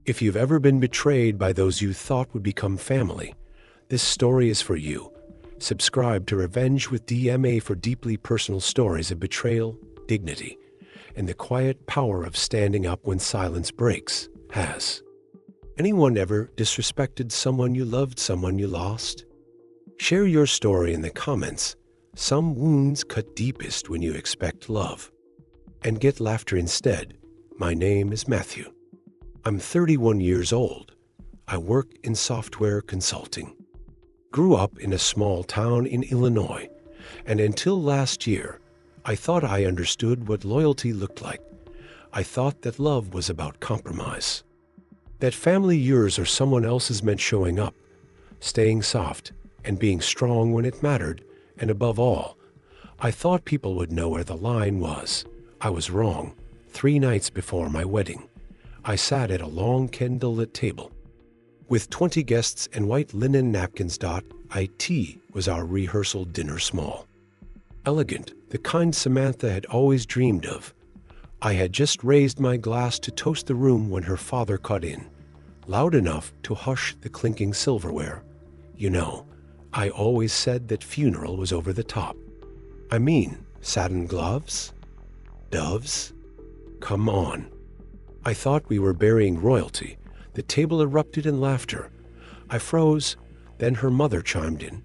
If you've ever been betrayed by those you thought would become family, this story is for you. Subscribe to Revenge with DMA for deeply personal stories of betrayal, dignity, and the quiet power of standing up when silence breaks. Has anyone ever disrespected someone you loved, someone you lost? Share your story in the comments. Some wounds cut deepest when you expect love and get laughter instead. My name is Matthew. I'm 31 years old. I work in software consulting. Grew up in a small town in Illinois, and until last year, I thought I understood what loyalty looked like. I thought that love was about compromise. That family yours or someone else's meant showing up, staying soft, and being strong when it mattered, and above all, I thought people would know where the line was. I was wrong. 3 nights before my wedding, I sat at a long candlelit table with 20 guests and white linen napkins. It was our rehearsal dinner, small, elegant, the kind Samantha had always dreamed of. I had just raised my glass to toast the room when her father cut in, loud enough to hush the clinking silverware. You know, I always said that funeral was over the top. I mean, satin gloves? Doves? Come on. I thought we were burying royalty. The table erupted in laughter. I froze. Then her mother chimed in.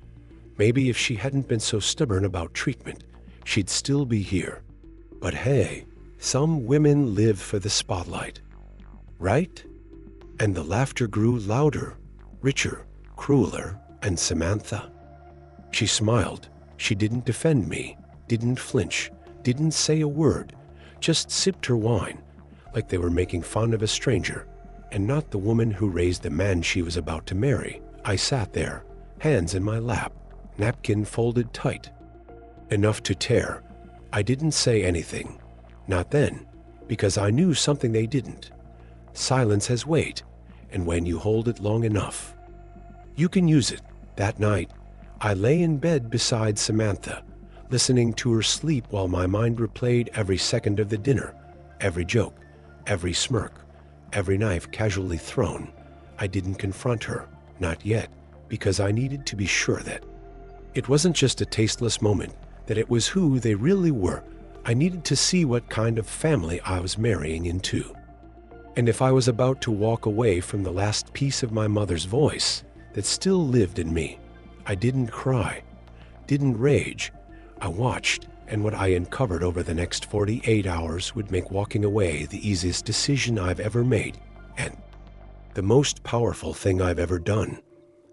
Maybe if she hadn't been so stubborn about treatment, she'd still be here. But hey, some women live for the spotlight, right? And the laughter grew louder, richer, crueler, and Samantha. She smiled. She didn't defend me, didn't flinch, didn't say a word, just sipped her wine like they were making fun of a stranger, and not the woman who raised the man she was about to marry. I sat there, hands in my lap, napkin folded tight, enough to tear. I didn't say anything, not then, because I knew something they didn't. Silence has weight, and when you hold it long enough, you can use it. That night, I lay in bed beside Samantha, listening to her sleep while my mind replayed every second of the dinner, every joke, every smirk, every knife casually thrown. I didn't confront her, not yet, because I needed to be sure that it wasn't just a tasteless moment, that it was who they really were. I needed to see what kind of family I was marrying into. And if I was about to walk away from the last piece of my mother's voice that still lived in me, I didn't cry, didn't rage. I watched, and what I uncovered over the next 48 hours would make walking away the easiest decision I've ever made, and the most powerful thing I've ever done.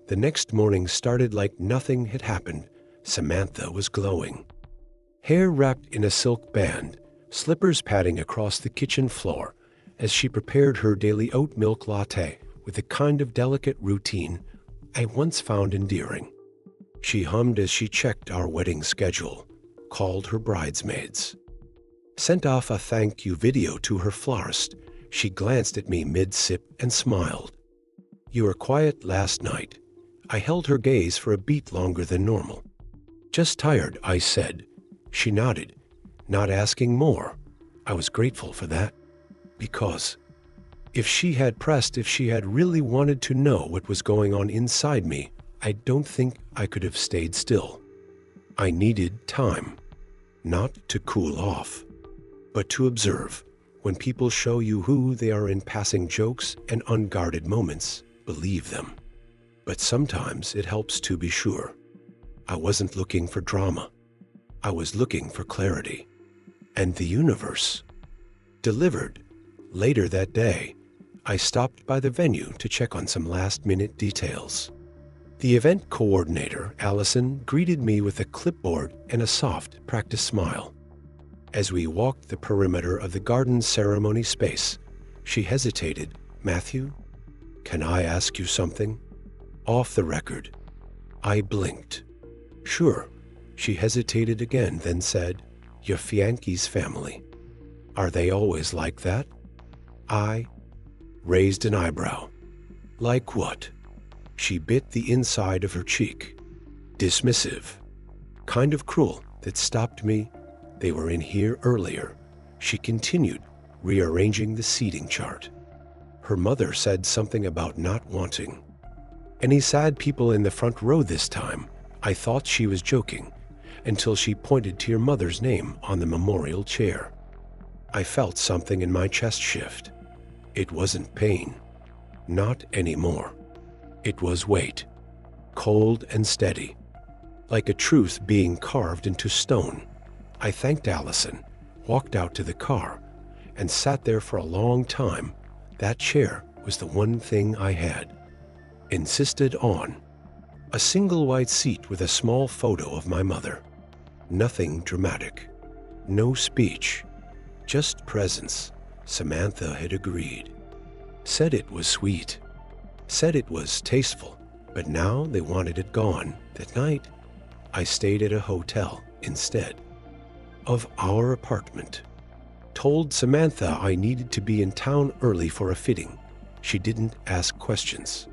The next morning started like nothing had happened. Samantha was glowing. Hair wrapped in a silk band, slippers padding across the kitchen floor as she prepared her daily oat milk latte with a kind of delicate routine I once found endearing. She hummed as she checked our wedding schedule, called her bridesmaids, sent off a thank you video to her florist. She glanced at me mid-sip and smiled. You were quiet last night. I held her gaze for a beat longer than normal. Just tired, I said. She nodded, not asking more. I was grateful for that, because if she had pressed, if she had really wanted to know what was going on inside me, I don't think I could have stayed still. I needed time, not to cool off, but to observe. When people show you who they are in passing jokes and unguarded moments, believe them. But sometimes it helps to be sure. I wasn't looking for drama. I was looking for clarity. And the universe delivered. Later that day, I stopped by the venue to check on some last-minute details. The event coordinator, Allison, greeted me with a clipboard and a soft, practiced smile. As we walked the perimeter of the garden ceremony space, she hesitated. Matthew, can I ask you something? Off the record. I blinked. Sure. She hesitated again, then said, your fiance's family. Are they always like that? I raised an eyebrow. Like what? She bit the inside of her cheek. Dismissive. Kind of cruel. That stopped me. They were in here earlier. She continued, rearranging the seating chart. Her mother said something about not wanting any sad people in the front row this time. I thought she was joking, until she pointed to your mother's name on the memorial chair. I felt something in my chest shift. It wasn't pain. Not anymore. It was weight. Cold and steady. Like a truth being carved into stone. I thanked Allison, walked out to the car, and sat there for a long time. That chair was the one thing I had insisted on. A single white seat with a small photo of my mother. Nothing dramatic. No speech. Just presence. Samantha had agreed. Said it was sweet. Said it was tasteful. But now they wanted it gone. That night, I stayed at a hotel instead of our apartment. Told Samantha I needed to be in town early for a fitting. She didn't ask questions.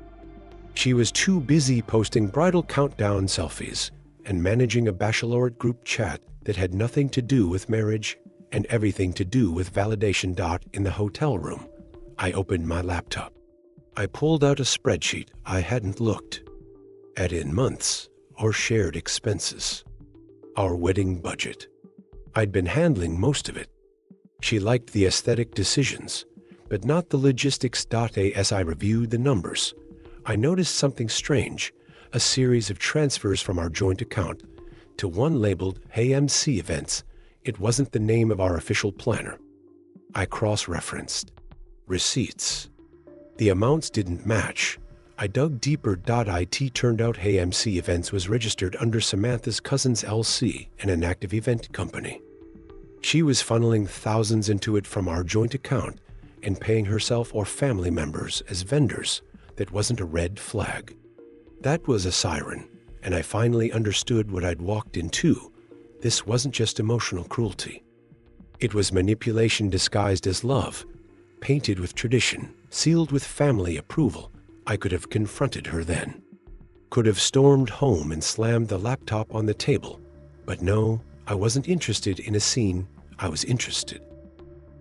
She was too busy posting bridal countdown selfies and managing a bachelorette group chat that had nothing to do with marriage and everything to do with validation. In the hotel room, I opened my laptop. I pulled out a spreadsheet I hadn't looked at in months, or shared expenses. Our wedding budget. I'd been handling most of it. She liked the aesthetic decisions, but not the logistics. As I reviewed the numbers, I noticed something strange, a series of transfers from our joint account to one labeled fiancée events. It wasn't the name of our official planner. I cross-referenced receipts. The amounts didn't match. I dug deeper. It turned out fiancée events was registered under Samantha's cousin's LC, an inactive event company. She was funneling thousands into it from our joint account and paying herself or family members as vendors. That wasn't a red flag. That was a siren, and I finally understood what I'd walked into. This wasn't just emotional cruelty. It was manipulation disguised as love, painted with tradition, sealed with family approval. I could have confronted her then. Could have stormed home and slammed the laptop on the table. But no, I wasn't interested in a scene. I was interested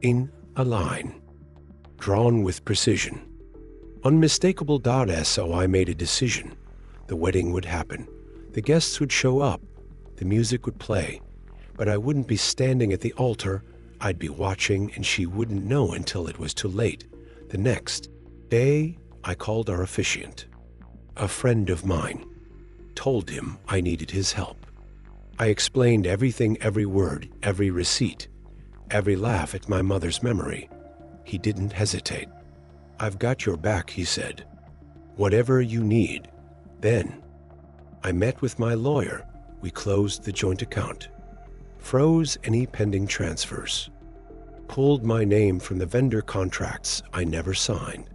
in a line, drawn with precision. Unmistakable. So I made a decision. The wedding would happen. The guests would show up. The music would play. But I wouldn't be standing at the altar. I'd be watching, and she wouldn't know until it was too late. The next day, I called our officiant, a friend of mine. Told him I needed his help. I explained everything, every word, every receipt, every laugh at my mother's memory. He didn't hesitate. "I've got your back," he said. "Whatever you need." Then, I met with my lawyer. We closed the joint account, froze any pending transfers, pulled my name from the vendor contracts I never signed,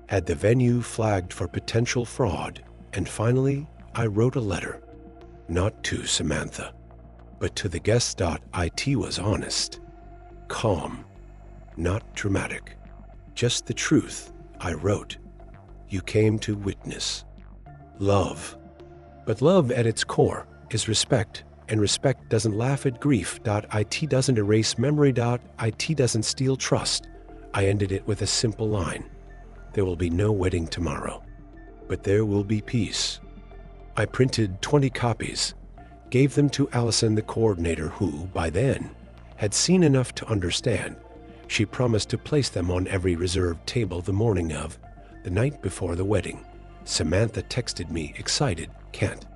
had the venue flagged for potential fraud, and finally, I wrote a letter, not to Samantha, but to the guests. It was honest, calm, not dramatic. Just the truth. I wrote, "You came to witness love. But love at its core is respect, and respect doesn't laugh at grief. It doesn't erase memory. It doesn't steal trust." I ended it with a simple line. There will be no wedding tomorrow, but there will be peace. I printed 20 copies, gave them to Allison, the coordinator, who, by then, had seen enough to understand. She promised to place them on every reserved table the morning of, the night before the wedding. Samantha texted me, excited, "Can't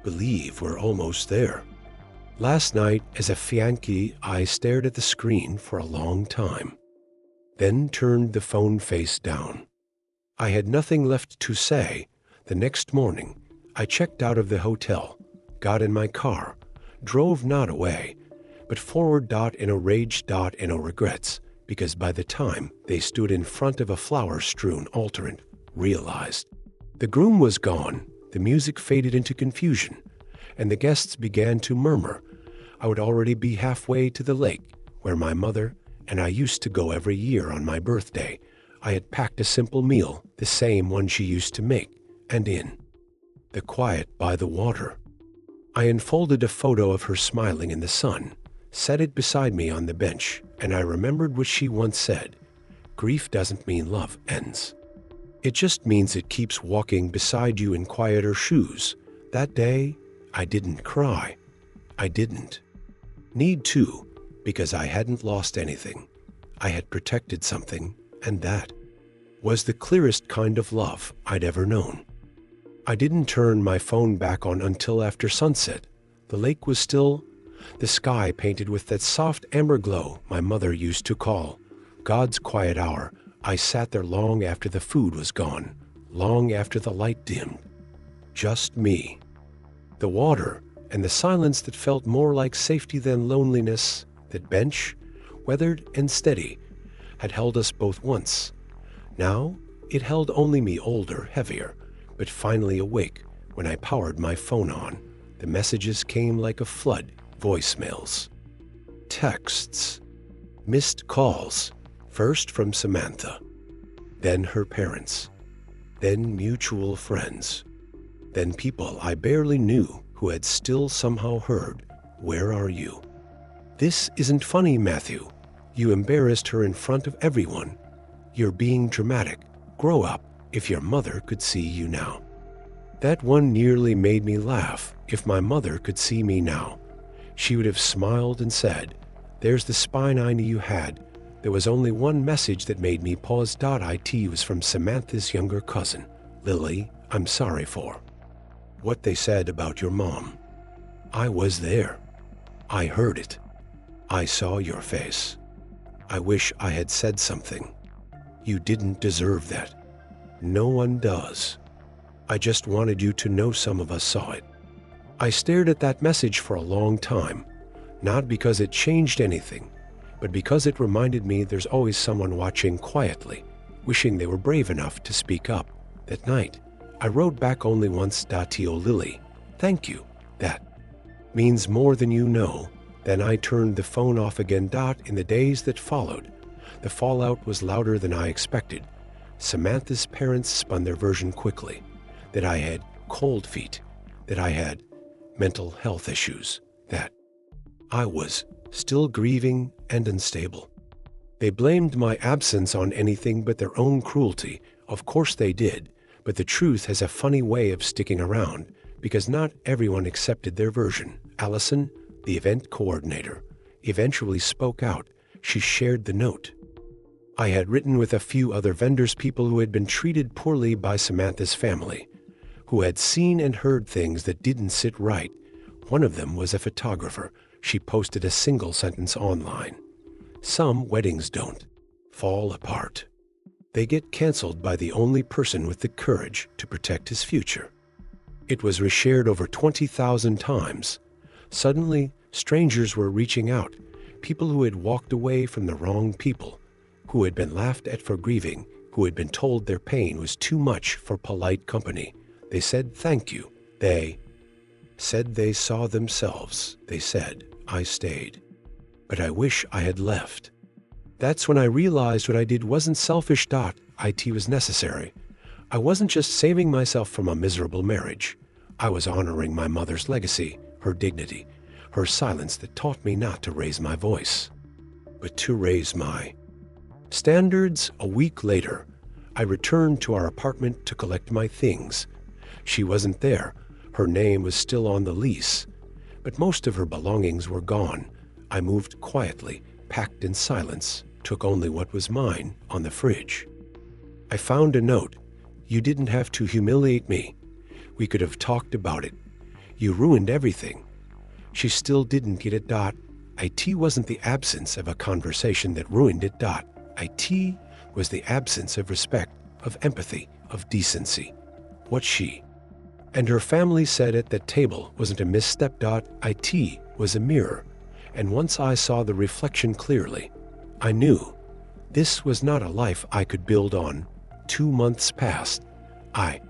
believe we're almost there." Last night, as a fiancée, I stared at the screen for a long time, then turned the phone face down. I had nothing left to say. The next morning, I checked out of the hotel, got in my car, drove not away, but forward. In a rage. In no regrets. Because by the time they stood in front of a flower-strewn altar and realized the groom was gone, the music faded into confusion, and the guests began to murmur, I would already be halfway to the lake where my mother and I used to go every year on my birthday. I had packed a simple meal, the same one she used to make, and in the quiet by the water, I unfolded a photo of her smiling in the sun, set it beside me on the bench, and I remembered what she once said, Grief doesn't mean love ends. It just means it keeps walking beside you in quieter shoes. That day, I didn't cry. I didn't need to, because I hadn't lost anything. I had protected something, and that was the clearest kind of love I'd ever known. I didn't turn my phone back on until after sunset. The lake was still, the sky painted with that soft amber glow my mother used to call God's quiet hour. I sat there long after the food was gone, long after the light dimmed. Just me, the water, and the silence that felt more like safety than loneliness. That bench, weathered and steady, had held us both once. Now it held only me, older, heavier, but finally awake. When I powered my phone on, the messages came like a flood. Voicemails, texts, missed calls, first from Samantha, then her parents, then mutual friends, then people I barely knew who had still somehow heard, "Where are you?" "This isn't funny, Matthew. You embarrassed her in front of everyone. You're being dramatic. Grow up. If your mother could see you now." That one nearly made me laugh. If my mother could see me now, she would have smiled and said, "There's the spine I knew you had." There was only one message that made me pause. It was from Samantha's younger cousin. "Lily, I'm sorry for what they said about your mom. I was there. I heard it. I saw your face. I wish I had said something. You didn't deserve that. No one does. I just wanted you to know some of us saw it." I stared at that message for a long time, not because it changed anything, but because it reminded me there's always someone watching quietly, wishing they were brave enough to speak up. That night, I wrote back only once. "Oh, Lily, thank you. That means more than you know." Then I turned the phone off again. In the days that followed, the fallout was louder than I expected. Samantha's parents spun their version quickly, that I had cold feet, that I had mental health issues, that I was still grieving and unstable. They blamed my absence on anything but their own cruelty. Of course they did, but the truth has a funny way of sticking around, because not everyone accepted their version. Allison, the event coordinator, eventually spoke out. She shared the note I had written with a few other vendors, people who had been treated poorly by Samantha's family, who had seen and heard things that didn't sit right. One of them was a photographer. She posted a single sentence online. "Some weddings don't fall apart. They get canceled by the only person with the courage to protect his future." It was reshared over 20,000 times. Suddenly, strangers were reaching out, people who had walked away from the wrong people, who had been laughed at for grieving, who had been told their pain was too much for polite company. They said thank you. They said they saw themselves. They said, "I stayed, but I wish I had left." That's when I realized what I did wasn't selfish. It was necessary. I wasn't just saving myself from a miserable marriage. I was honoring my mother's legacy, her dignity, her silence that taught me not to raise my voice, but to raise my standards. A week later, I returned to our apartment to collect my things. She wasn't there. Her name was still on the lease, but most of her belongings were gone. I moved quietly, packed in silence, took only what was mine on the fridge. I found a note. "You didn't have to humiliate me. We could have talked about it. You ruined everything." She still didn't get it. It wasn't the absence of a conversation that ruined it. It was the absence of respect, of empathy, of decency. What she and her family said at that table wasn't a misstep. It was a mirror, and once I saw the reflection clearly, I knew this was not a life I could build on. 2 months passed. I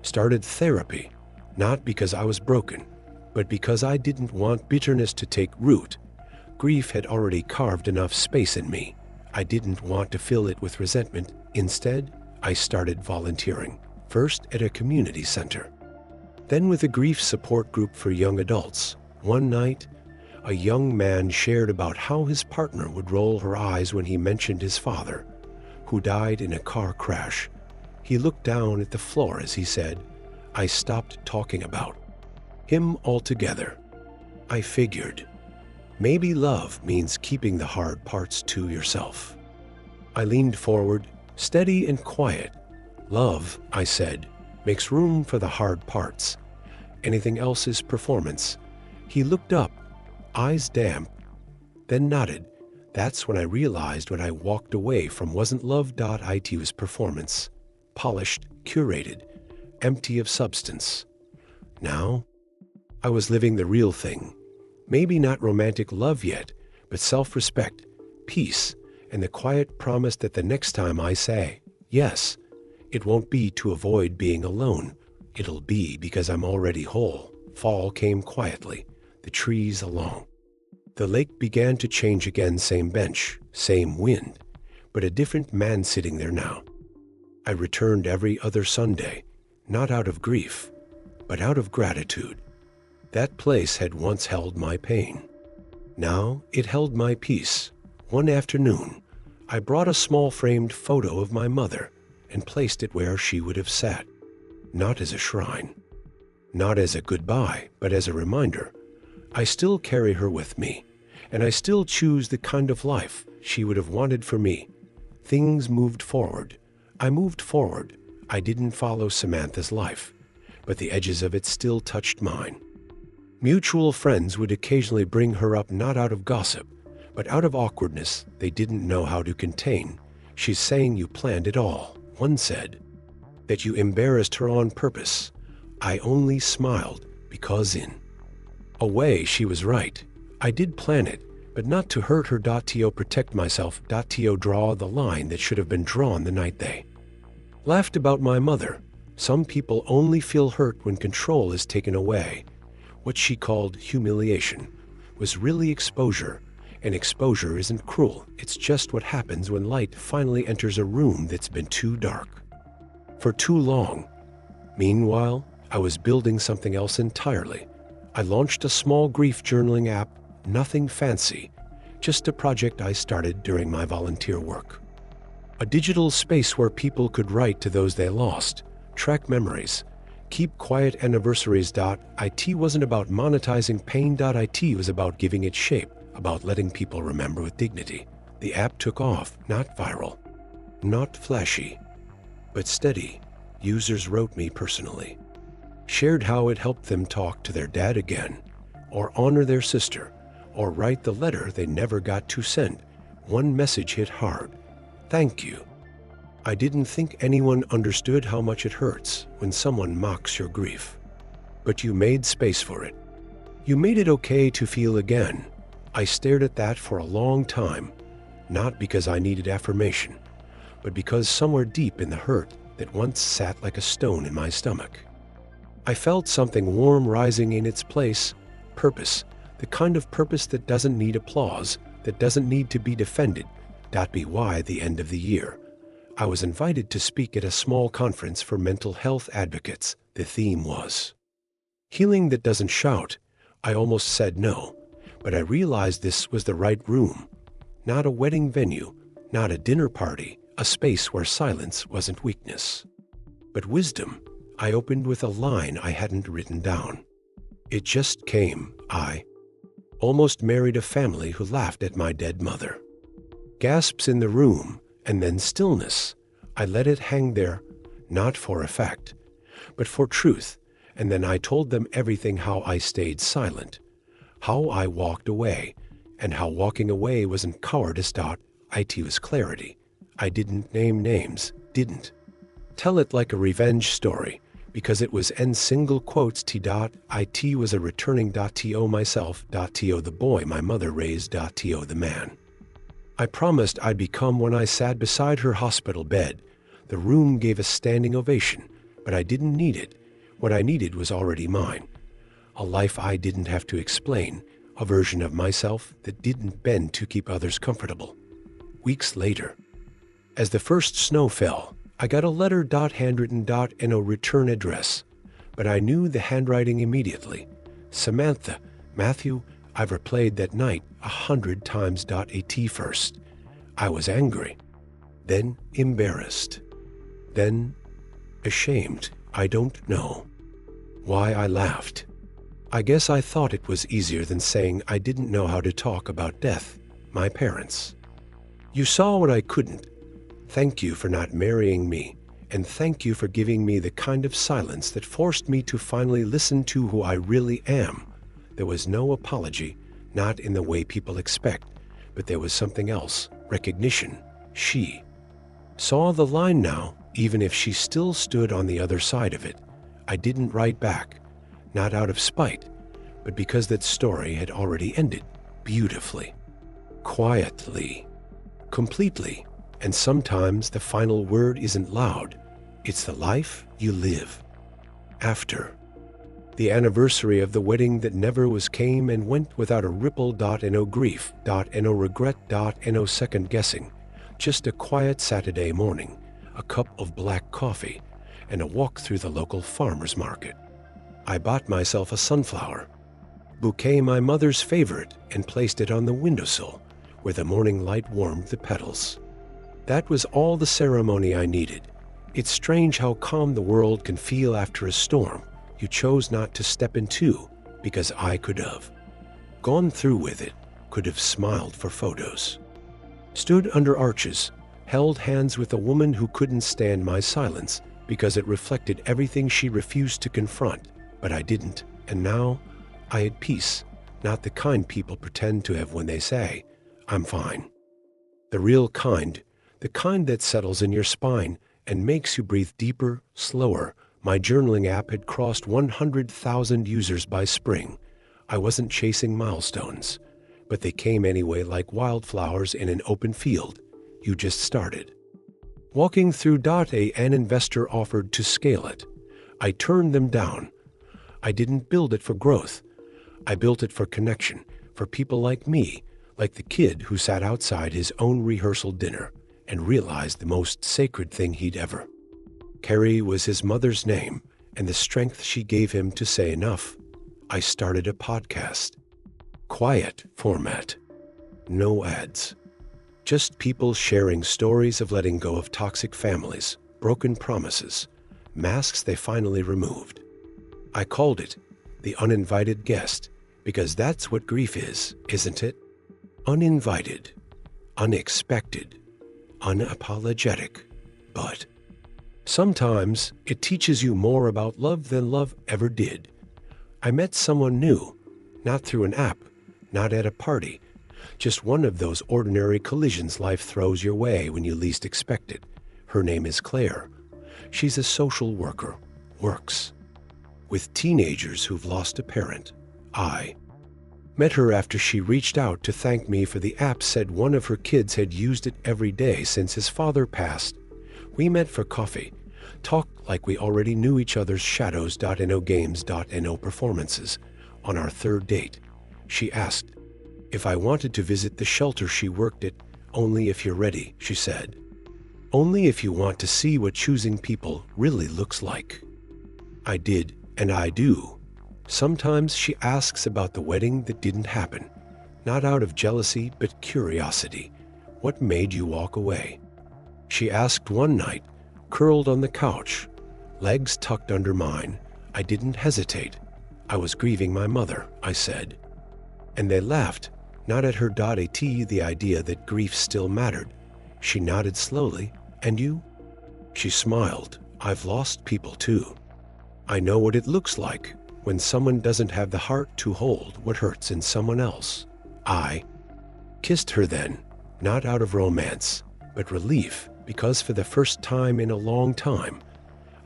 started therapy, not because I was broken, but because I didn't want bitterness to take root. Grief had already carved enough space in me. I didn't want to fill it with resentment. Instead, I started volunteering, first at a community center, then with a grief support group for young adults. One night, a young man shared about how his partner would roll her eyes when he mentioned his father. who died in a car crash. He looked down at the floor as he said, I stopped talking about him altogether. I figured, maybe love means keeping the hard parts to yourself. I leaned forward, steady and quiet. Love, I said, makes room for the hard parts. Anything else is performance. He looked up, eyes damp, then nodded. That's when I realized what I walked away from wasn't love. It was performance. Polished, curated, empty of substance. Now, I was living the real thing. Maybe not romantic love yet, but self-respect, peace, and the quiet promise that the next time I say yes, it won't be to avoid being alone. It'll be because I'm already whole. Fall came quietly, the trees along. The lake began to change again, same bench, same wind, but a different man sitting there now. I returned every other Sunday, not out of grief, but out of gratitude. That place had once held my pain. Now it held my peace. One afternoon, I brought a small framed photo of my mother and placed it where she would have sat. Not as a shrine, not as a goodbye, but as a reminder. I still carry her with me, and I still choose the kind of life she would have wanted for me. Things moved forward. I moved forward. I didn't follow Samantha's life, but the edges of it still touched mine. Mutual friends would occasionally bring her up, not out of gossip, but out of awkwardness they didn't know how to contain. She's saying you planned it all, one said. That you embarrassed her on purpose. I only smiled because in a way she was right. I did plan it, but not to hurt her. To protect myself. To draw the line that should have been drawn the night they laughed about my mother. Some people only feel hurt when control is taken away. What she called humiliation was really exposure, and exposure isn't cruel. It's just what happens when light finally enters a room that's been too dark for too long. Meanwhile, I was building something else entirely. I launched a small grief journaling app, nothing fancy, just a project I started during my volunteer work. A digital space where people could write to those they lost, track memories, keep quiet anniversaries. It wasn't about monetizing pain. It was about giving it shape, about letting people remember with dignity. The app took off, not viral, not flashy, but steady. Users wrote me personally, shared how it helped them talk to their dad again, or honor their sister, or write the letter they never got to send. One message hit hard. Thank you. I didn't think anyone understood how much it hurts when someone mocks your grief. But you made space for it. You made it okay to feel again. I stared at that for a long time, not because I needed affirmation, but because somewhere deep in the hurt that once sat like a stone in my stomach, I felt something warm rising in its place. Purpose, the kind of purpose that doesn't need applause, that doesn't need to be defended. By the end of the year, I was invited to speak at a small conference for mental health advocates. The theme was healing that doesn't shout. I almost said no, but I realized this was the right room. Not a wedding venue, not a dinner party, a space where silence wasn't weakness, but wisdom. I opened with a line I hadn't written down. It just came. I almost married a family who laughed at my dead mother. Gasps in the room, and then stillness. I let it hang there, not for effect, but for truth. And then I told them everything, how I stayed silent, how I walked away, and how walking away wasn't cowardice. It was clarity. I didn't name names, didn't tell it like a revenge story, because it was N single quotes. It was a returning. To myself. To the boy my mother raised. To the man I promised I'd become when I sat beside her hospital bed. The room gave a standing ovation, but I didn't need it. What I needed was already mine. A life I didn't have to explain, a version of myself that didn't bend to keep others comfortable. Weeks later, as the first snow fell, I got a letter. Handwritten. And a return address, but I knew the handwriting immediately. Samantha, Matthew, I've replayed that night 100 times. At first, I was angry. then embarrassed, then ashamed. I don't know why I laughed. I guess I thought it was easier than saying I didn't know how to talk about death, my parents. You saw what I couldn't. Thank you for not marrying me, and thank you for giving me the kind of silence that forced me to finally listen to who I really am. There was no apology, not in the way people expect, but there was something else, recognition. She saw the line now, even if she still stood on the other side of it. I didn't write back, not out of spite, but because that story had already ended beautifully, quietly, completely. And sometimes the final word isn't loud. It's the life you live after. The anniversary of the wedding that never was came and went without a ripple. No grief. No regret. No second guessing. Just a quiet Saturday morning, a cup of black coffee, and a walk through the local farmer's market. I bought myself a sunflower bouquet, my mother's favorite, and placed it on the windowsill where the morning light warmed the petals. That was all the ceremony I needed. It's strange how calm the world can feel after a storm you chose not to step into, because I could have gone through with it, could have smiled for photos, stood under arches, held hands with a woman who couldn't stand my silence because it reflected everything she refused to confront, but I didn't, and now I had peace, not the kind people pretend to have when they say, "I'm fine." The real kind, the kind that settles in your spine and makes you breathe deeper, slower. My journaling app had crossed 100,000 users by spring. I wasn't chasing milestones, but they came anyway like wildflowers in an open field. You just started. Walking through an investor offered to scale it. I turned them down. I didn't build it for growth. I built it for connection, for people like me, like the kid who sat outside his own rehearsal dinner and realized the most sacred thing he'd ever. Carrie was his mother's name, and the strength she gave him to say enough. I started a podcast. Quiet format. No ads. Just people sharing stories of letting go of toxic families, broken promises, masks they finally removed. I called it The Uninvited Guest, because that's what grief is, isn't it? Uninvited, unexpected, unapologetic, but sometimes it teaches you more about love than love ever did. I met someone new, not through an app, not at a party, just one of those ordinary collisions life throws your way when you least expect it. Her name is Claire. She's a social worker, works with teenagers who've lost a parent. I met her after she reached out to thank me for the app, said one of her kids had used it every day since his father passed. We met for coffee, talked like we already knew each other's shadows. No games. No performances. On our third date, she asked if I wanted to visit the shelter she worked at. Only if you're ready, she said. Only if you want to see what choosing people really looks like. I did, and I do. Sometimes she asks about the wedding that didn't happen, not out of jealousy, but curiosity. What made you walk away? She asked one night, curled on the couch, legs tucked under mine. I didn't hesitate. I was grieving my mother, I said. And they laughed, not at her. The idea that grief still mattered. She nodded slowly. And you? She smiled. I've lost people too. I know what it looks like when someone doesn't have the heart to hold what hurts in someone else. I kissed her then, not out of romance, but relief, because for the first time in a long time,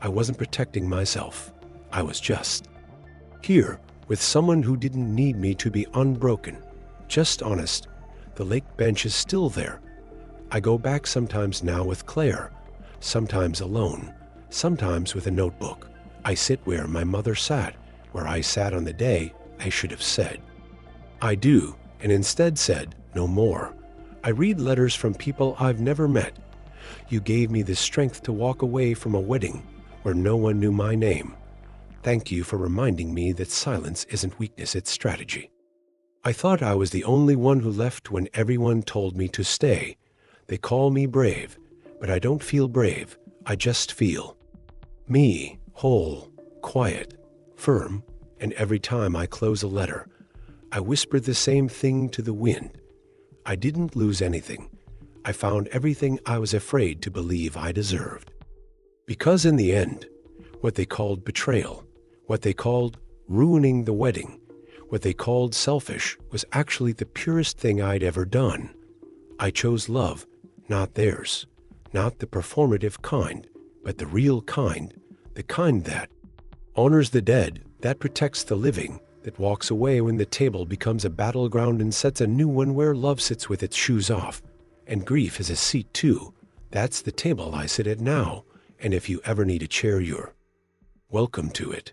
I wasn't protecting myself. I was just here with someone who didn't need me to be unbroken, just honest. The lake bench is still there. I go back sometimes now with Claire, sometimes alone, sometimes with a notebook. I sit where my mother sat, where I sat on the day I should have said I do, and instead said no more. I read letters from people I've never met. You gave me the strength to walk away from a wedding where no one knew my name. Thank you for reminding me that silence isn't weakness, it's strategy. I thought I was the only one who left when everyone told me to stay. They call me brave, but I don't feel brave. I just feel me, whole, quiet, firm, and every time I close a letter, I whisper the same thing to the wind. I didn't lose anything. I found everything I was afraid to believe I deserved. Because in the end, what they called betrayal, what they called ruining the wedding, what they called selfish was actually the purest thing I'd ever done. I chose love, not theirs, not the performative kind, but the real kind, the kind that honors the dead, that protects the living, that walks away when the table becomes a battleground and sets a new one where love sits with its shoes off. And grief is a seat too. That's the table I sit at now, and if you ever need a chair, you're welcome to it.